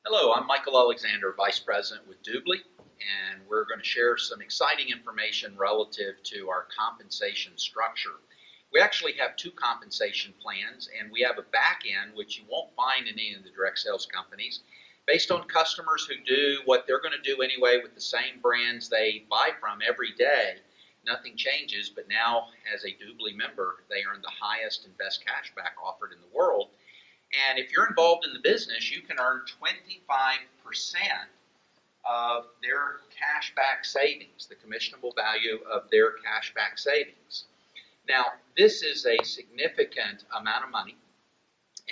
Hello, I'm Michael Alexander, Vice President with Dubli, and we're going to share some exciting information relative to our compensation structure. We actually have two compensation plans, and we have a back end, which you won't find in any of the direct sales companies, based on customers who do what they're going to do anyway with the same brands they buy from every day. Nothing changes, but now as a Dubli member, they earn the highest and best cashback offered in the world. And if you're involved in the business, you can earn 25% of their cashback savings, the commissionable value of their cashback savings. Now, this is a significant amount of money,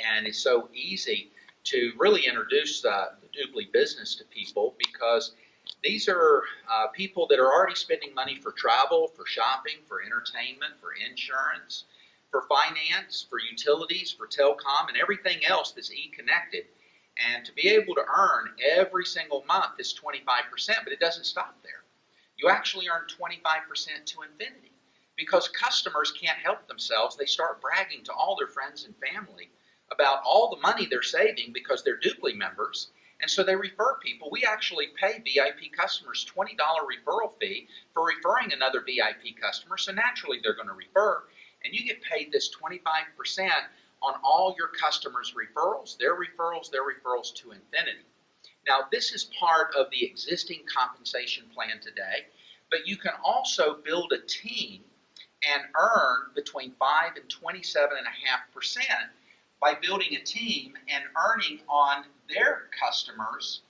and it's so easy to really introduce the Dubli business to people because these are people that are already spending money for travel, for shopping, for entertainment, for insurance, for finance, for utilities, for telecom, and everything else that's e-connected. And to be able to earn every single month is 25%, but it doesn't stop there. You actually earn 25% to infinity because customers can't help themselves. They start bragging to all their friends and family about all the money they're saving because they're Dubli members. And so they refer people. We actually pay VIP customers $20 referral fee for referring another VIP customer, so naturally they're going to refer. And you get paid this 25% on all your customers' referrals, their referrals to infinity. Now, this is part of the existing compensation plan today, but you can also build a team and earn between 5 and 27.5% by building a team and earning on their customers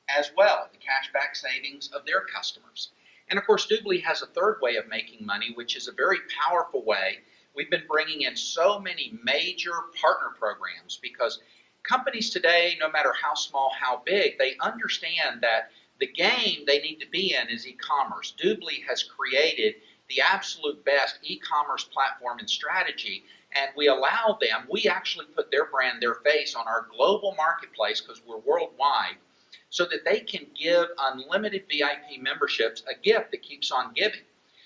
as well, the cashback savings of their customers. And of course, Dubli has a third way of making money, which is a very powerful way. We've been bringing in so many major partner programs because companies today, no matter how small, how big, they understand that the game they need to be in is e-commerce. Dubli has created the absolute best e-commerce platform and strategy, and we allow them, we actually put their brand, their face on our global marketplace because we're worldwide, so that they can give unlimited VIP memberships, a gift that keeps on giving.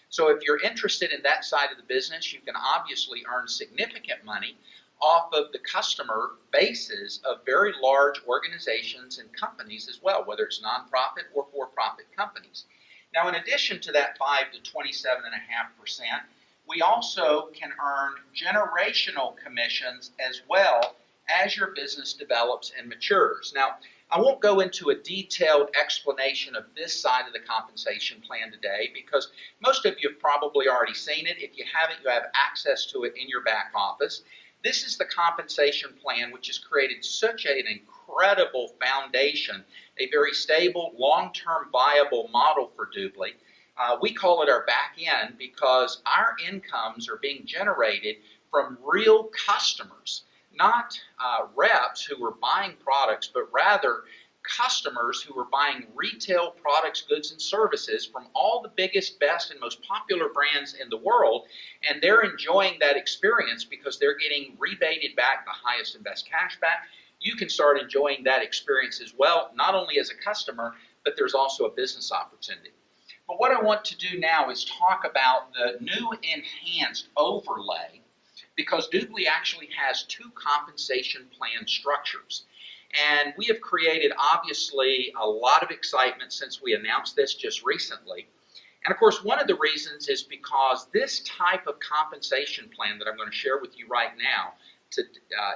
So if you're interested in that side of the business, you can obviously earn significant money off of the customer bases of very large organizations and companies as well, whether it's nonprofit or for-profit companies. Now, in addition to that 5 to 27.5%, we also can earn generational commissions as well as your business develops and matures. Now, I won't go into a detailed explanation of this side of the compensation plan today because most of you have probably already seen it. If you haven't, you have access to it in your back office. This is the compensation plan, which has created such an incredible foundation, a very stable, long-term viable model for Dubli. We call it our back end because our incomes are being generated from real customers. Not reps who were buying products, but rather customers who were buying retail products, goods, and services from all the biggest, best, and most popular brands in the world, and they're enjoying that experience because they're getting rebated back the highest and best cash back. You can start enjoying that experience as well, not only as a customer, but there's also a business opportunity. But what I want to do now is talk about the new enhanced overlay, because Dubli actually has two compensation plan structures. And we have created, obviously, a lot of excitement since we announced this just recently. And of course, one of the reasons is because this type of compensation plan that I'm going to share with you right now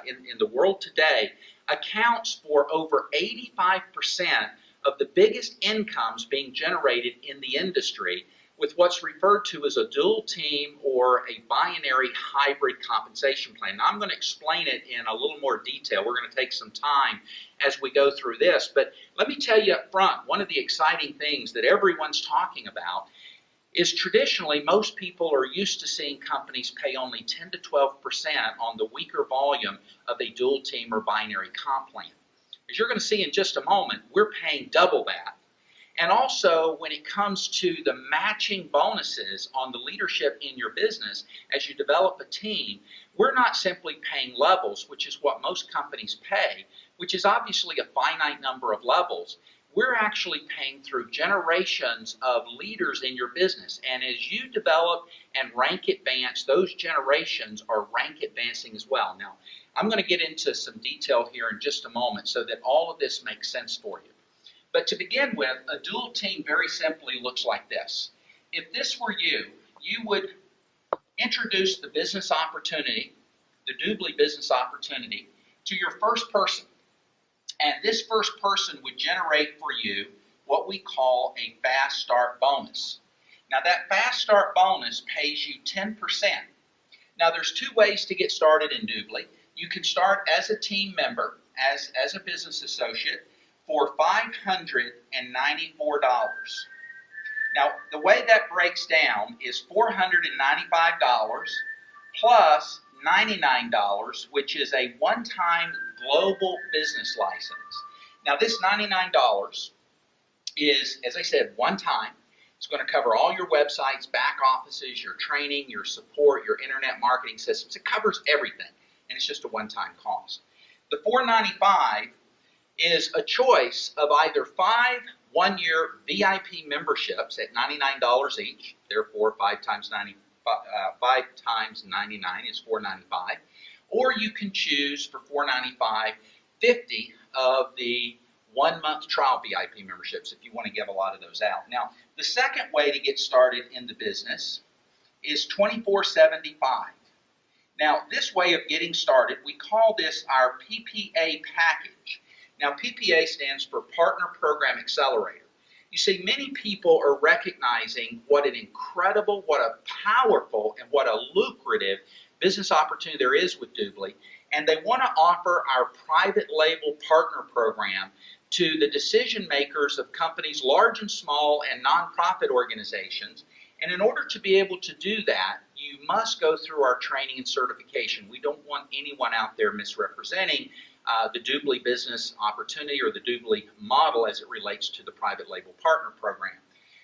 in the world today accounts for over 85% of the biggest incomes being generated in the industry, with what's referred to as a dual team or a binary hybrid compensation plan. Now, I'm going to explain it in a little more detail. We're going to take some time as we go through this, but let me tell you up front, one of the exciting things that everyone's talking about is traditionally most people are used to seeing companies pay only 10 to 12% on the weaker volume of a dual team or binary comp plan. As you're going to see in just a moment, we're paying double that. And also, when it comes to the matching bonuses on the leadership in your business, as you develop a team, we're not simply paying levels, which is what most companies pay, which is obviously a finite number of levels. We're actually paying through generations of leaders in your business. And as you develop and rank advance, those generations are rank advancing as well. Now, I'm going to get into some detail here in just a moment so that all of this makes sense for you. But to begin with, a dual team very simply looks like this. If this were you, you would introduce the business opportunity, the Dubli business opportunity, to your first person. And this first person would generate for you what we call a fast start bonus. Now that fast start bonus pays you 10%. Now there's two ways to get started in Dubli. You can start as a team member, as a business associate, for $594. Now the way that breaks down is $495 plus $99, which is a one-time global business license. Now this $99 is, as I said, one time. It's going to cover all your websites, back offices, your training, your support, your internet marketing systems. It covers everything, and it's just a one-time cost. The $495 is a choice of either 5 one-year VIP memberships at $99 each, therefore 5 times 99 is $495, or you can choose for $495 50 of the 1-month trial VIP memberships if you want to give a lot of those out. Now, the second way to get started in the business is $24.75. Now, this way of getting started, we call this our PPA package. Now, PPA stands for Partner Program Accelerator. You see, many people are recognizing what an incredible, what a powerful, and what a lucrative business opportunity there is with Dubli, and they want to offer our private label partner program to the decision makers of companies large and small and nonprofit organizations. And in order to be able to do that, you must go through our training and certification. We don't want anyone out there misrepresenting the Dubli business opportunity or the Dubli model as it relates to the private label partner program.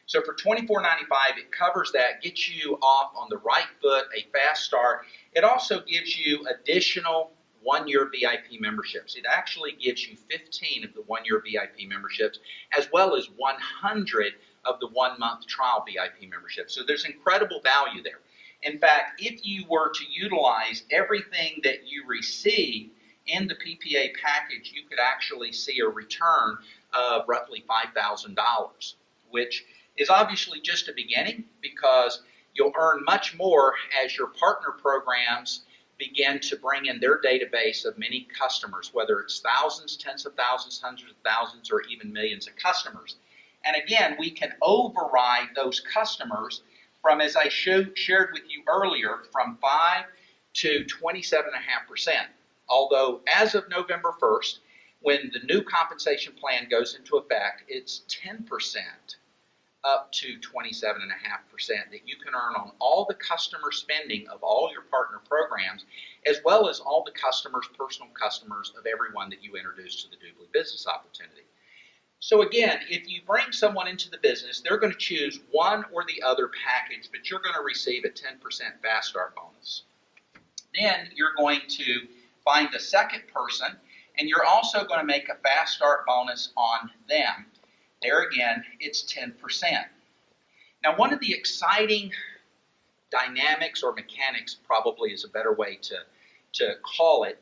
So for $24.95, it covers that, gets you off on the right foot, a fast start. It also gives you additional one-year VIP memberships. It actually gives you 15 of the one-year VIP memberships, as well as 100 of the 1-month trial VIP memberships. So there's incredible value there. In fact, if you were to utilize everything that you receive in the PPA package, you could actually see a return of roughly $5,000, which is obviously just a beginning, because you'll earn much more as your partner programs begin to bring in their database of many customers, whether it's thousands, tens of thousands, hundreds of thousands, or even millions of customers. And again, we can override those customers from, as I shared with you earlier, from 5 to 27.5%. Although as of November 1st, when the new compensation plan goes into effect, it's 10% up to 27.5% that you can earn on all the customer spending of all your partner programs, as well as all the customers, personal customers of everyone that you introduce to the Dubli business opportunity. So again, if you bring someone into the business, they're going to choose one or the other package, but you're going to receive a 10% fast start bonus. Then you're going to find a second person, and you're also going to make a fast start bonus on them. There again, it's 10%. Now, one of the exciting dynamics, or mechanics probably is a better way to call it,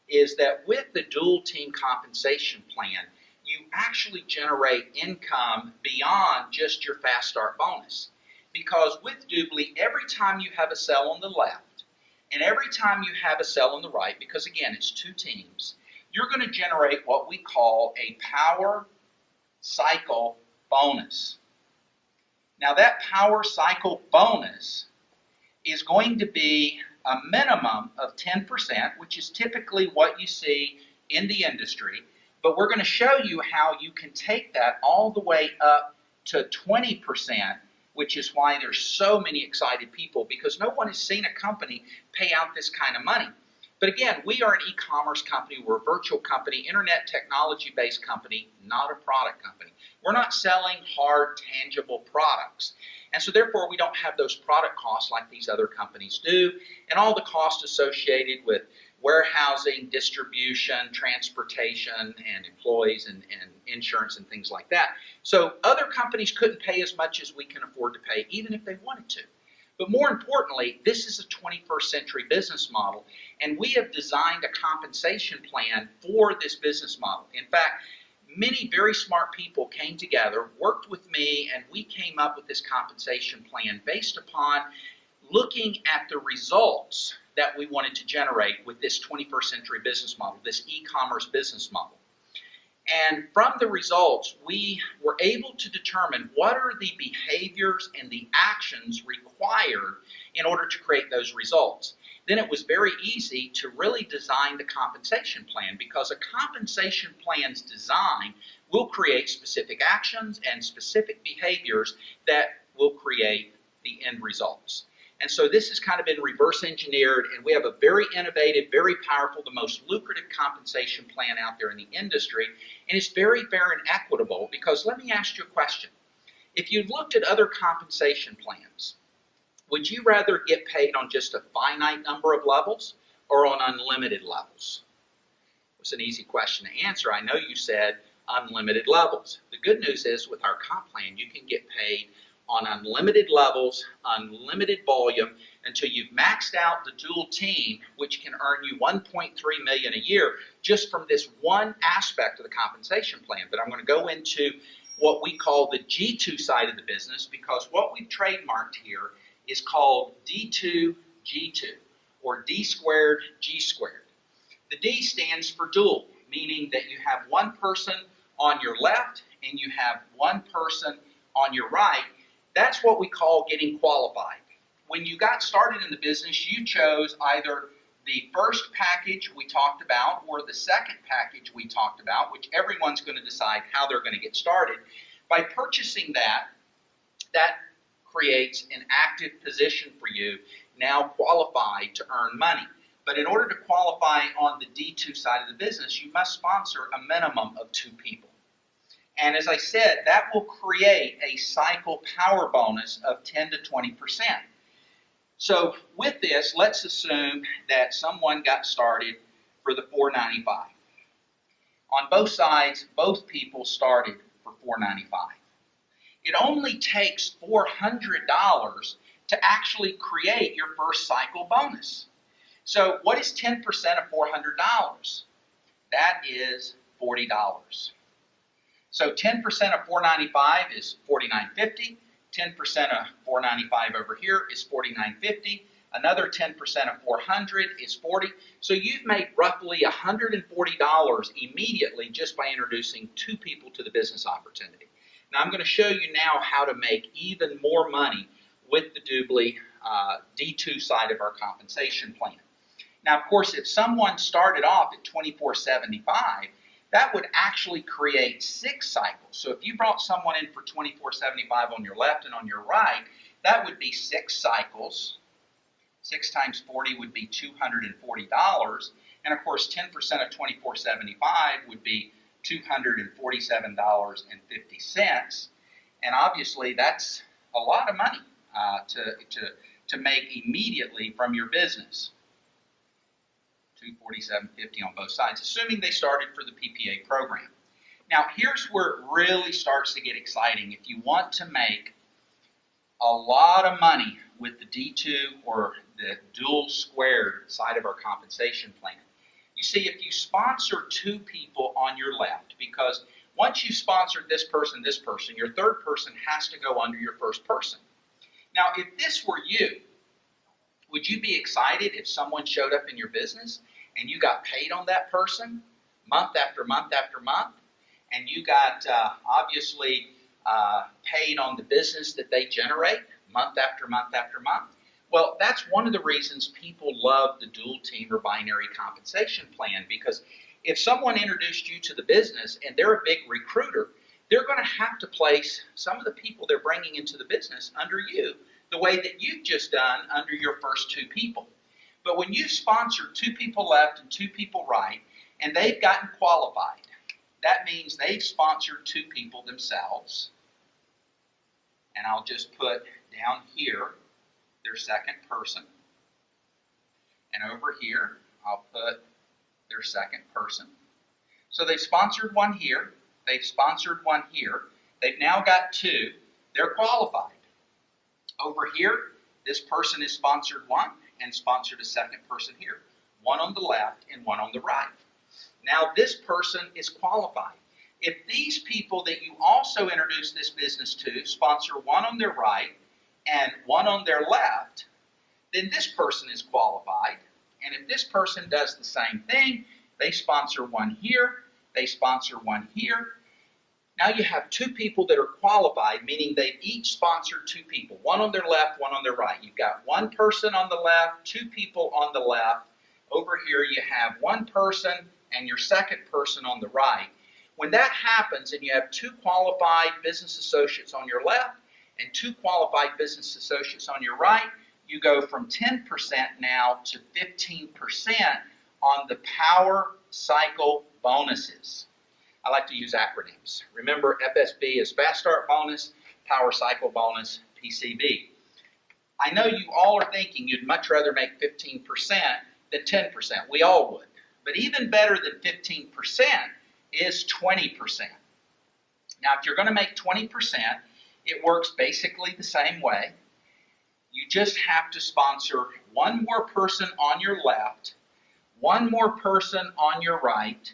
is that with the dual team compensation plan, you actually generate income beyond just your fast start bonus. Because with Dubli, every time you have a cell on the left, and every time you have a cell on the right, because again, it's 2 teams, you're going to generate what we call a power cycle bonus. Now that power cycle bonus is going to be a minimum of 10%, which is typically what you see in the industry, but we're going to show you how you can take that all the way up to 20%, which is why there's so many excited people, because no one has seen a company pay out this kind of money. But again, we are an e-commerce company, we're a virtual company, internet technology-based company, not a product company. We're not selling hard, tangible products. And so therefore, we don't have those product costs like these other companies do, and all the costs associated with warehousing, distribution, transportation, and employees and insurance and things like that. So other companies couldn't pay as much as we can afford to pay, even if they wanted to. But more importantly, this is a 21st century business model, And we have designed a compensation plan for this business model. In fact, many very smart people came together, worked with me, and we came up with this compensation plan based upon looking at the results that we wanted to generate with this 21st century business model, this e-commerce business model. And from the results, we were able to determine what are the behaviors and the actions required in order to create those results. Then it was very easy to really design the compensation plan, because a compensation plan's design will create specific actions and specific behaviors that will create the end results. And so this has kind of been reverse engineered, and we have a very innovative, very powerful, the most lucrative compensation plan out there in the industry. And it's very fair and equitable, because let me ask you a question. If you looked at other compensation plans, would you rather get paid on just a finite number of levels or on unlimited levels? It's an easy question to answer. I know you said unlimited levels. The good news is with our comp plan, you can get paid on unlimited levels, unlimited volume, until you've maxed out the dual team, which can earn you $1.3 million a year just from this one aspect of the compensation plan. But I'm going to go into what we call the G2 side of the business, because what we've trademarked here is called D2G2, or D squared G squared. The D stands for dual, meaning that you have one person on your left and you have one person on your right. That's what we call getting qualified. When you got started in the business, you chose either the first package we talked about or the second package we talked about, which everyone's going to decide how they're going to get started. By purchasing that, that creates an active position for you, now qualified to earn money. But in order to qualify on the D2 side of the business, you must sponsor a minimum of 2 people. And as I said, that will create a cycle power bonus of 10 to 20%. So with this, let's assume that someone got started for the $4.95. On both sides, both people started for $4.95. It only takes $400 to actually create your first cycle bonus. So what is 10% of $400? That is $40. So 10% of $4.95 is $49.50. 10% of $4.95 over here is $49.50. Another 10% of $400 is $40. So you've made roughly $140 immediately just by introducing 2 people to the business opportunity. Now I'm going to show you now how to make even more money with the Dubli D2 side of our compensation plan. Now, of course, if someone started off at $24.75, that would actually create 6 cycles. So if you brought someone in for $24.75 on your left and on your right, that would be 6 cycles. 6 times 40 would be $240. And of course, 10% of $24.75 would be $247.50. And obviously, that's a lot of money to make immediately from your business. $247.50 on both sides, assuming they started for the PPA program. Now, here's where it really starts to get exciting. If you want to make a lot of money with the D2 or the dual squared side of our compensation plan, you see, if you sponsor 2 people on your left, because once you sponsored this person, your third person has to go under your first person. Now, if this were you, would you be excited if someone showed up in your business and you got paid on that person month after month after month, and you got obviously paid on the business that they generate month after month after month? Well, that's one of the reasons people love the dual team or binary compensation plan, because if someone introduced you to the business and they're a big recruiter, they're going to have to place some of the people they're bringing into the business under you, the way that you've just done under your first 2 people. But when you sponsor 2 people left and 2 people right, and they've gotten qualified, that means they've sponsored 2 people themselves. And I'll just put down here their second person. And over here, I'll put their second person. So they've sponsored one here. They've sponsored one here. They've now got 2. They're qualified. Over here, this person has sponsored 1 and sponsored a second person here. one on the left, and one on the right. Now this person is qualified. If these people that you also introduce this business to sponsor one on their right and one on their left, then this person is qualified. And if this person does the same thing, they sponsor one here, they sponsor one here. Now you have two people that are qualified, meaning they've each sponsored two people, one on their left, one on their right. You've got one person on the left, two people on the left. Over here you have one person and your second person on the right. When that happens and you have two qualified business associates on your left and two qualified business associates on your right, you go from 10% now to 15% on the power cycle bonuses. I like to use acronyms. Remember, FSB is Fast Start Bonus, Power Cycle Bonus, PCB. I know you all are thinking you'd much rather make 15% than 10%. We all would. But even better than 15% is 20%. Now, if you're going to make 20%, it works basically the same way. You just have to sponsor one more person on your left, one more person on your right,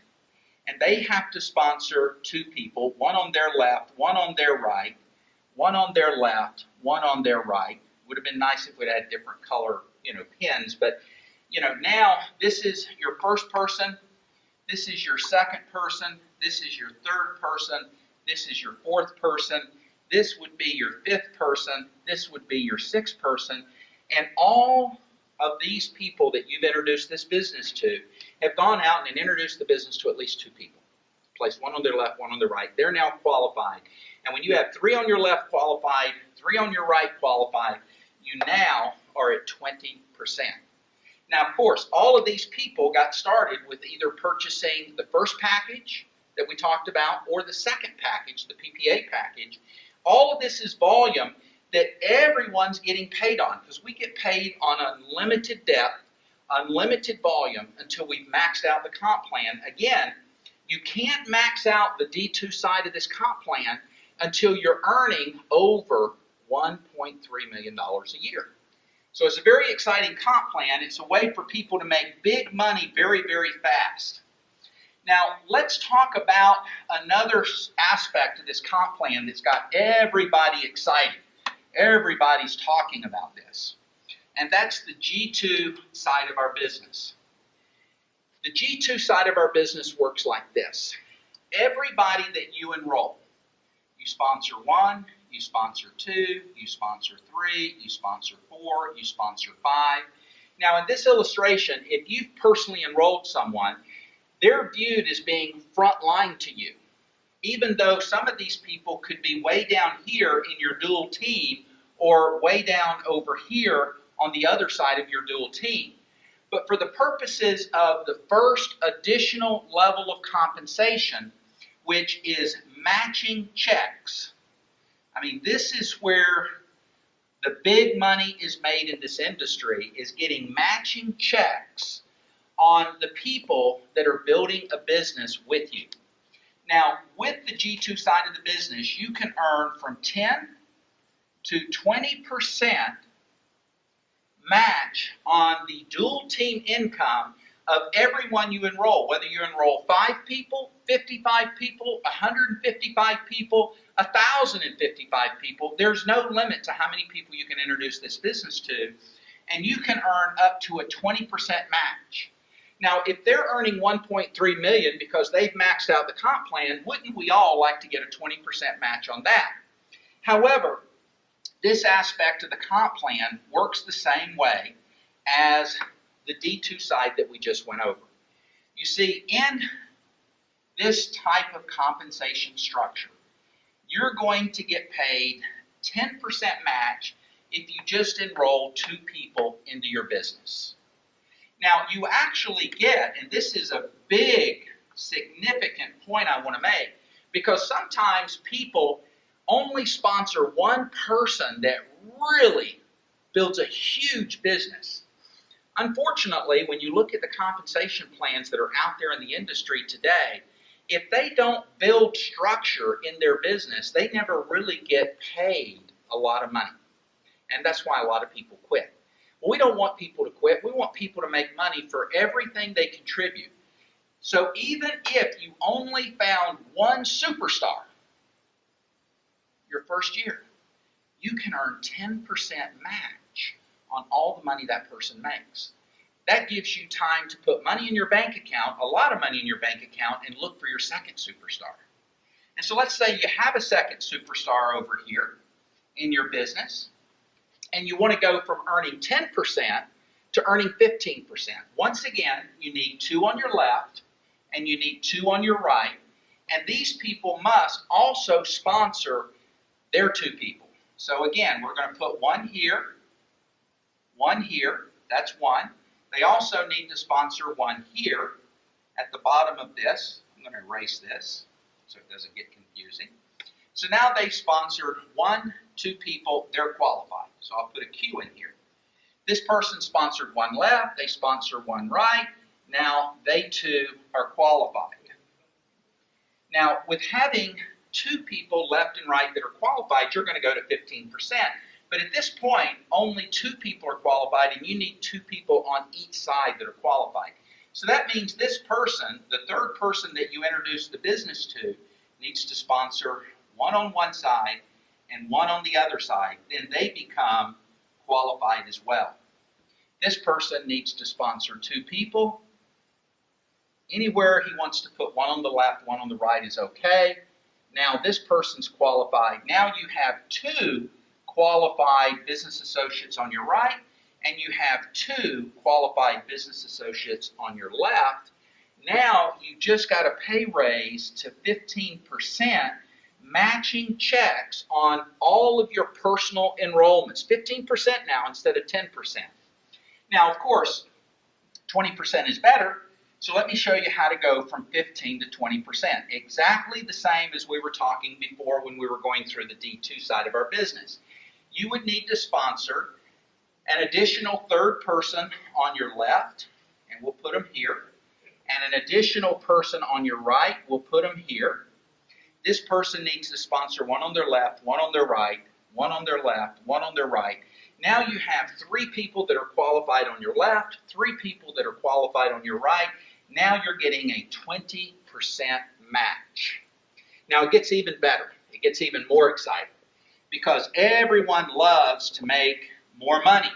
and they have to sponsor two people, one on their left, one on their right, one on their left, one on their right. Would have been nice if we'd had different color, pins, but now this is your first person, this is your second person, this is your third person, this is your fourth person, this would be your fifth person, this would be your sixth person, and all of these people that you've introduced this business to have gone out and introduced the business to at least two people. Placed one on their left, one on their right. They're now qualified. And when you have three on your left qualified, three on your right qualified, you now are at 20%. Now, of course, all of these people got started with either purchasing the first package that we talked about or the second package, the PPA package. All of this is volume that everyone's getting paid on because we get paid on unlimited depth, unlimited volume until we've maxed out the comp plan. Again, you can't max out the D2 side of this comp plan until you're earning over $1.3 million a year. So it's a very exciting comp plan. It's a way for people to make big money very, very fast. Now, let's talk about another aspect of this comp plan that's got everybody excited. Everybody's talking about this. And that's the G2 side of our business. The G2 side of our business works like this. Everybody that you enroll, you sponsor one, you sponsor two, you sponsor three, you sponsor four, you sponsor five. Now in this illustration, if you've personally enrolled someone, they're viewed as being frontline to you. Even though some of these people could be way down here in your dual team or way down over here on the other side of your dual team. But for the purposes of the first additional level of compensation, which is matching checks, I mean, this is where the big money is made in this industry, is getting matching checks on the people that are building a business with you. Now, with the G2 side of the business, you can earn from 10 to 20% match on the dual team income of everyone you enroll, whether you enroll 5 people, 55 people, 155 people, 1,055 people. There's no limit to how many people you can introduce this business to, and you can earn up to a 20% match. Now, if they're earning $1.3 million because they've maxed out the comp plan, wouldn't we all like to get a 20% match on that? However, this aspect of the comp plan works the same way as the D2 side that we just went over. You see, in this type of compensation structure, you're going to get paid 10% match if you just enroll 2 people into your business. Now, you actually get, and this is a big, significant point I want to make, because sometimes people only sponsor one person that really builds a huge business. Unfortunately, when you look at the compensation plans that are out there in the industry today, if they don't build structure in their business, they never really get paid a lot of money. And that's why a lot of people quit. Well, we don't want people to quit. We want people to make money for everything they contribute. So even if you only found one superstar your first year, you can earn 10% match on all the money that person makes. That gives you time to put money in your bank account, a lot of money in your bank account, and look for your second superstar. And so let's say you have a second superstar over here in your business, and you want to go from earning 10% to earning 15%. Once again, you need 2 on your left, and you need 2 on your right, and these people must also sponsor their 2 people. So again, we're going to put 1 here, that's 1. They also need to sponsor 1 here at the bottom of this. I'm going to erase this so it doesn't get confusing. So now they sponsored 2 people, they're qualified. So I'll put a Q in here. This person sponsored 1 left, they sponsor 1 right. Now they too are qualified. Now with having 2 people left and right that are qualified, you're going to go to 15%. But at this point, only 2 people are qualified, and you need 2 people on each side that are qualified. So that means this person, the third person that you introduce the business to, needs to sponsor 1 on one side and 1 on the other side. Then they become qualified as well. This person needs to sponsor 2 people. Anywhere he wants to put 1 on the left, 1 on the right is okay. Now this person's qualified. Now you have 2 qualified business associates on your right, and you have 2 qualified business associates on your left. Now you just got a pay raise to 15%, matching checks on all of your personal enrollments. 15% now instead of 10%. Now, of course, 20% is better. So let me show you how to go from 15 to 20%. Exactly the same as we were talking before when we were going through the D2 side of our business. You would need to sponsor an additional third person on your left, and we'll put them here, and an additional person on your right, we'll put them here. This person needs to sponsor 1 on their left, 1 on their right, 1 on their left, 1 on their right. Now you have 3 people that are qualified on your left, 3 people that are qualified on your right. Now you're getting a 20% match. Now it gets even better. It gets even more exciting because everyone loves to make more money.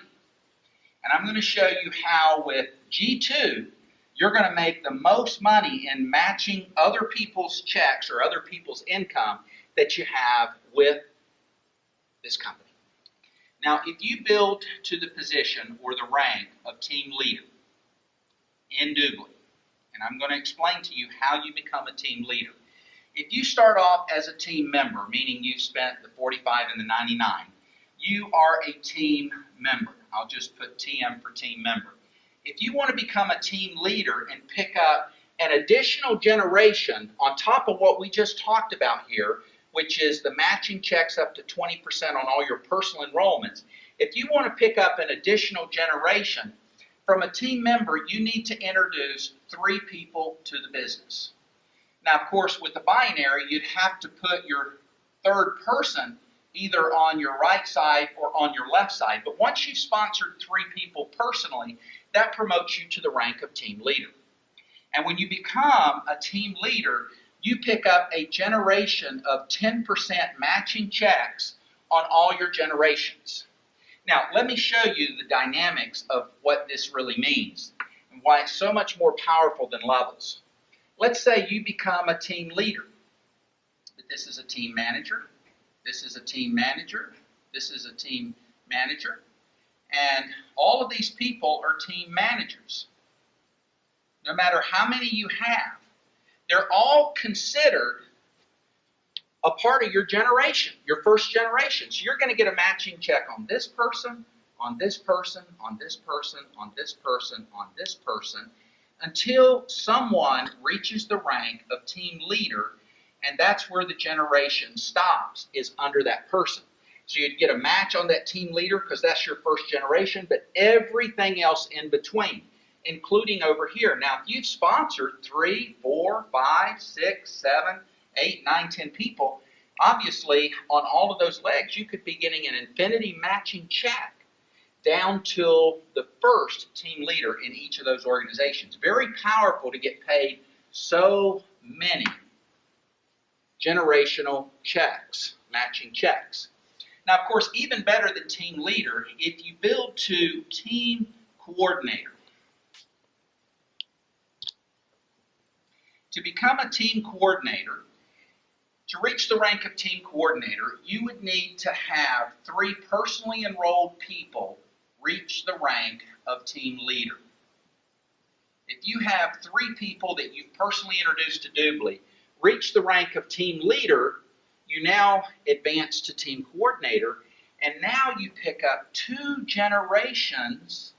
And I'm going to show you how with G2 you're going to make the most money in matching other people's checks or other people's income that you have with this company. Now, if you build to the position or the rank of team leader in Dubli, and I'm going to explain to you how you become a team leader. If you start off as a team member, meaning you've spent the 45 and the 99, you are a team member. I'll just put TM for team member. If you want to become a team leader and pick up an additional generation on top of what we just talked about here, which is the matching checks up to 20% on all your personal enrollments, if you want to pick up an additional generation from a team member, you need to introduce 3 people to the business. Now, of course, with the binary, you'd have to put your third person either on your right side or on your left side. But once you've sponsored 3 people personally, that promotes you to the rank of team leader. And when you become a team leader, you pick up a generation of 10% matching checks on all your generations. Now, let me show you the dynamics of what this really means and why it's so much more powerful than levels. Let's say you become a team leader. But this is a team manager. This is a team manager. This is a team manager. And all of these people are team managers. No matter how many you have, they're all considered a part of your generation, your first generation. So you're going to get a matching check on this person, on this person, on this person, on this person, on this person, until someone reaches the rank of team leader, and that's where the generation stops, is under that person. So you'd get a match on that team leader because that's your first generation, but everything else in between, including over here. Now, if you've sponsored 3, 4, 5, 6, 7, 8, 9, 10 people, obviously on all of those legs, you could be getting an infinity matching check down till the first team leader in each of those organizations. Very powerful to get paid so many generational checks, matching checks. Now, of course, even better than team leader, if you build to team coordinator. To become a team coordinator, to reach the rank of team coordinator, you would need to have 3 personally enrolled people reach the rank of team leader. If you have 3 people that you've personally introduced to Dubli reach the rank of team leader, you now advance to team coordinator, and now you pick up 2 generations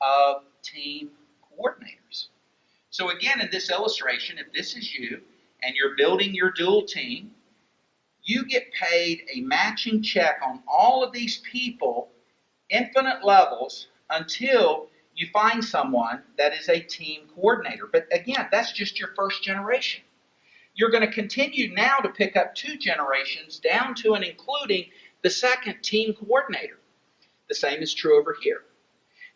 of team coordinators. So again, in this illustration, if this is you and you're building your dual team, you get paid a matching check on all of these people, infinite levels, until you find someone that is a team coordinator. But again, that's just your first generation. You're going to continue now to pick up 2 generations down to and including the second team coordinator. The same is true over here.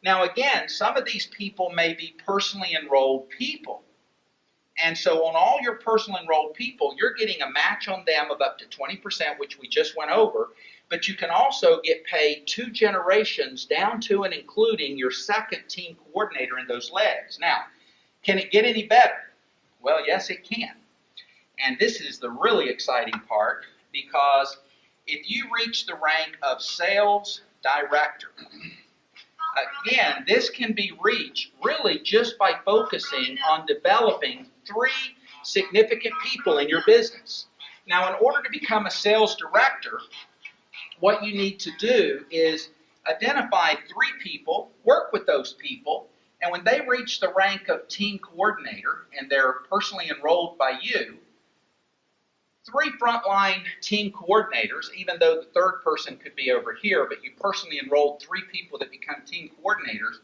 Now again, some of these people may be personally enrolled people. And so on all your personally enrolled people, you're getting a match on them of up to 20%, which we just went over. But you can also get paid 2 generations down to and including your second team coordinator in those legs. Now, can it get any better? Well, yes, it can. And this is the really exciting part, because if you reach the rank of sales director, again, this can be reached really just by focusing on developing 3 significant people in your business. Now, in order to become a sales director, what you need to do is identify 3 people, work with those people, and when they reach the rank of team coordinator and they're personally enrolled by you, 3 frontline team coordinators, even though the 3rd person could be over here, but you personally enrolled 3 people that become team coordinators,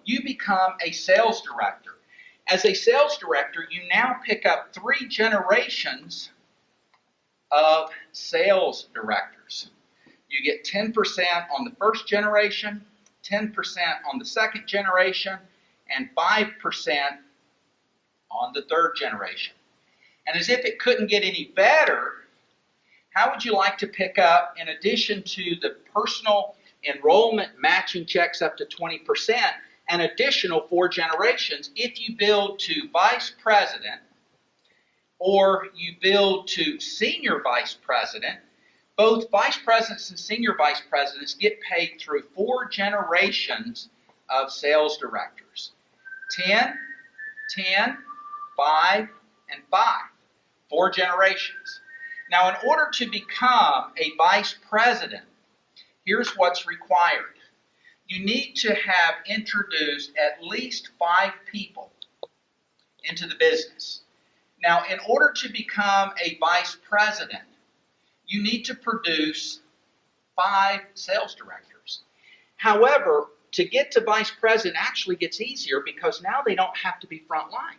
you become a sales director. As a sales director, you now pick up 3 generations of sales directors. You get 10% on the first generation, 10% on the second generation, and 5% on the 3rd generation. And as if it couldn't get any better, how would you like to pick up, in addition to the personal enrollment matching checks up to 20%, an additional 4 generations if you build to vice president or you build to senior vice president? Both vice presidents and senior vice presidents get paid through 4 generations of sales directors. 10, 10, 5, and 5. 4 generations. Now, in order to become a vice president, here's what's required. You need to have introduced at least 5 people into the business. Now, in order to become a vice president, you need to produce 5 sales directors. However, to get to vice president actually gets easier because now they don't have to be frontline.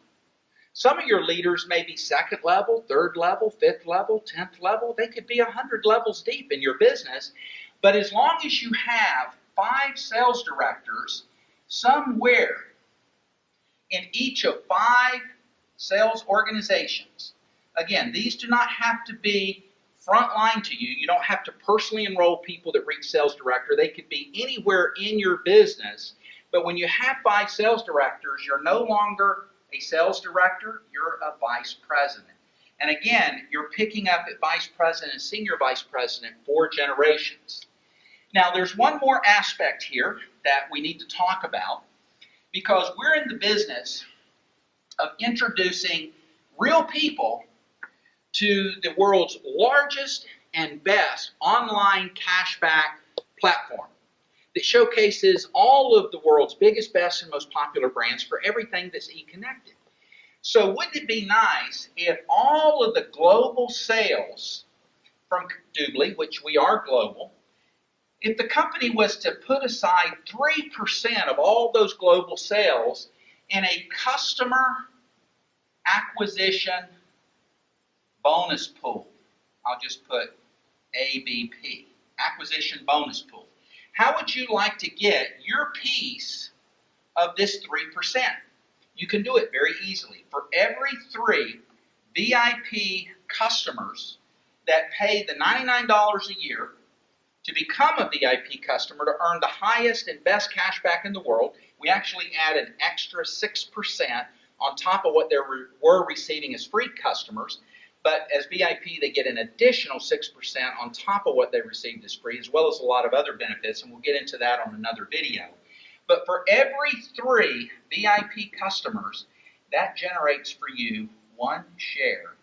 Some of your leaders may be 2nd level, 3rd level, 5th level, 10th level. They could be 100 levels deep in your business. But as long as you have 5 sales directors somewhere in each of 5 sales organizations, again, these do not have to be frontline to you. You don't have to personally enroll people that reach sales director. They could be anywhere in your business. But when you have 5 sales directors, you're no longer a sales director, you're a vice president. And again, you're picking up at vice president and senior vice president 4 generations. Now, there's one more aspect here that we need to talk about, because we're in the business of introducing real people to the world's largest and best online cashback platform that showcases all of the world's biggest, best, and most popular brands for everything that's e-connected. So wouldn't it be nice if all of the global sales from Dubli, which we are global, if the company was to put aside 3% of all those global sales in a customer acquisition bonus pool? I'll just put ABP, acquisition bonus pool. how would you like to get your piece of this 3%? You can do it very easily. For every 3 VIP customers that pay the $99 a year to become a VIP customer to earn the highest and best cash back in the world, we actually add an extra 6% on top of what they were receiving as free customers. But as VIP, they get an additional 6% on top of what they received as free, as well as a lot of other benefits, and we'll get into that on another video. But for every 3 VIP customers, that generates for you 1 share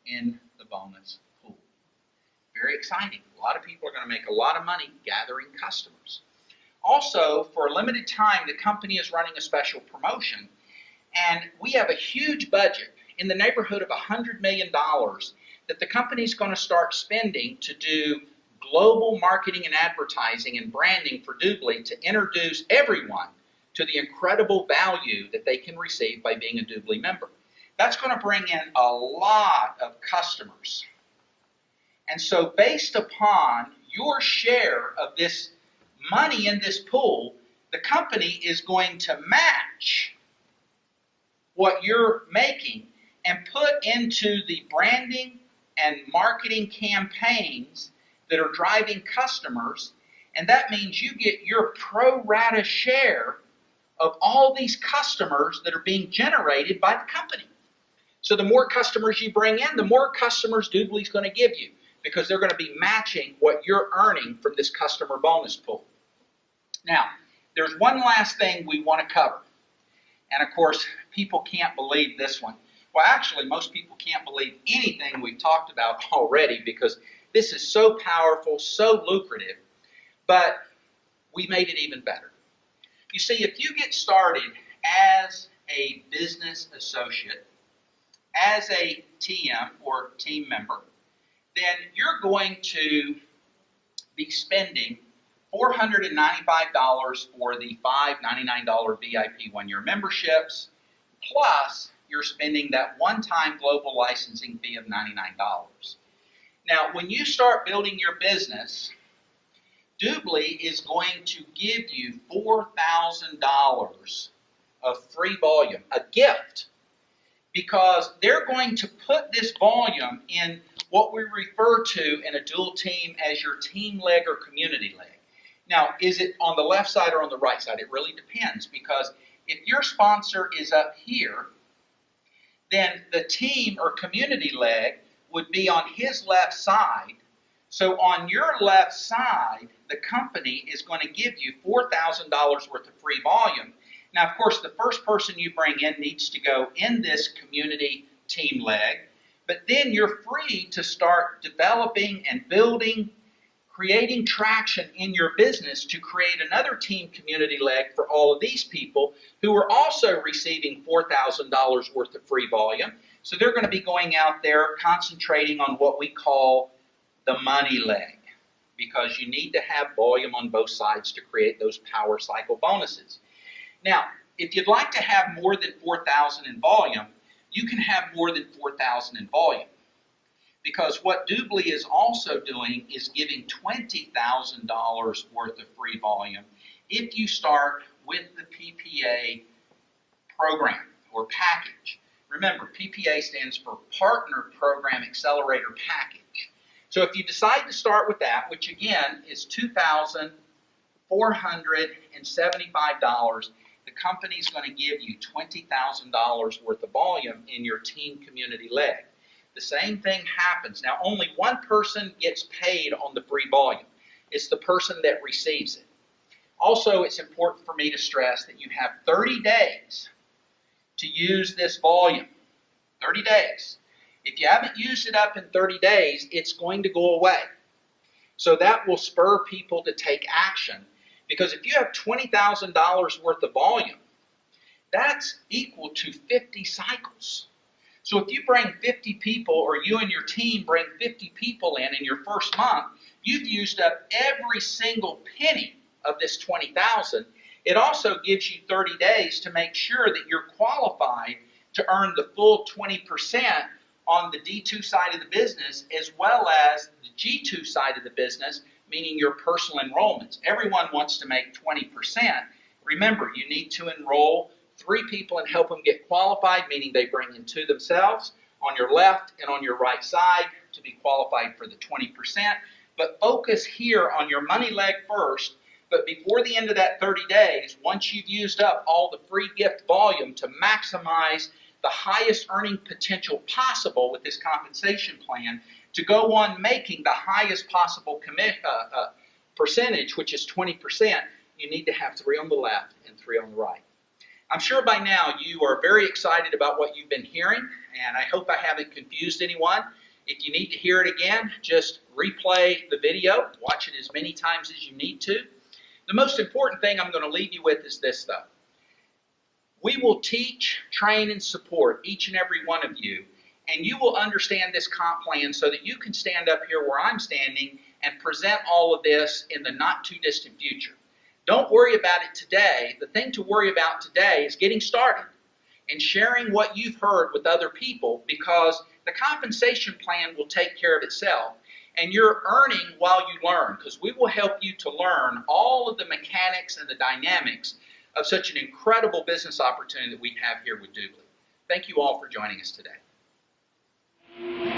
in the bonus pool. Very exciting. A lot of people are going to make a lot of money gathering customers. Also, for a limited time, the company is running a special promotion, and we have a huge budget in the neighborhood of $100 million that the company is going to start spending to do global marketing and advertising and branding for Dubli to introduce everyone to the incredible value that they can receive by being a Dubli member. That's going to bring in a lot of customers. And so based upon your share of this money in this pool, the company is going to match what you're making and put into the branding and marketing campaigns that are driving customers, and that means you get your pro rata share of all these customers that are being generated by the company. So the more customers you bring in, the more customers Dubli's going to give you, because they're going to be matching what you're earning from this customer bonus pool. Now, there's one last thing we want to cover, and of course, people can't believe this one. Well, actually, most people can't believe anything we've talked about already, because this is so powerful, so lucrative, but we made it even better. You see, if you get started as a business associate, as a TM or team member, then you're going to be spending $495 for the $599 VIP one-year memberships, plus you're spending that one-time global licensing fee of $99. Now, when you start building your business, Dubli is going to give you $4,000 of free volume, a gift, because they're going to put this volume in what we refer to in a dual team as your team leg or community leg. Now, is it on the left side or on the right side? It really depends, because if your sponsor is up here, then the team or community leg would be on his left side. So on your left side, the company is going to give you $4,000 worth of free volume. Now, of course, the first person you bring in needs to go in this community team leg, but then you're free to start developing and building, creating traction in your business to create another team community leg for all of these people who are also receiving $4,000 worth of free volume. So they're going to be going out there concentrating on what we call the money leg, because you need to have volume on both sides to create those power cycle bonuses. Now, if you'd like to have more than 4,000 in volume, you can have more than 4,000 in volume. Because what Dubli is also doing is giving $20,000 worth of free volume if you start with the PPA program or package. Remember, PPA stands for Partner Program Accelerator Package. So if you decide to start with that, which again is $2,475, the company is going to give you $20,000 worth of volume in your team community leg. The same thing happens. Now, only one person gets paid on the free volume. It's the person that receives it. Also, it's important for me to stress that you have 30 days to use this volume. 30 days. If you haven't used it up in 30 days, it's going to go away. So that will spur people to take action, because if you have $20,000 worth of volume, that's equal to 50 cycles. So if you bring 50 people, or you and your team bring 50 people in your first month, you've used up every single penny of this $20,000. It also gives you 30 days to make sure that you're qualified to earn the full 20% on the D2 side of the business, as well as the G2 side of the business, meaning your personal enrollments. Everyone wants to make 20%. Remember, you need to enroll 3 people and help them get qualified, meaning they bring in 2 themselves on your left and on your right side to be qualified for the 20%. But focus here on your money leg first. But before the end of that 30 days, once you've used up all the free gift volume to maximize the highest earning potential possible with this compensation plan, to go on making the highest possible percentage, which is 20%, you need to have 3 on the left and 3 on the right. I'm sure by now you are very excited about what you've been hearing, and I hope I haven't confused anyone. If you need to hear it again, just replay the video, watch it as many times as you need to. The most important thing I'm going to leave you with is this, though. We will teach, train, and support each and every one of you, and you will understand this comp plan so that you can stand up here where I'm standing and present all of this in the not-too-distant future. Don't worry about it today. The thing to worry about today is getting started and sharing what you've heard with other people, because the compensation plan will take care of itself. And you're earning while you learn, because we will help you to learn all of the mechanics and the dynamics of such an incredible business opportunity that we have here with Dubli. Thank you all for joining us today.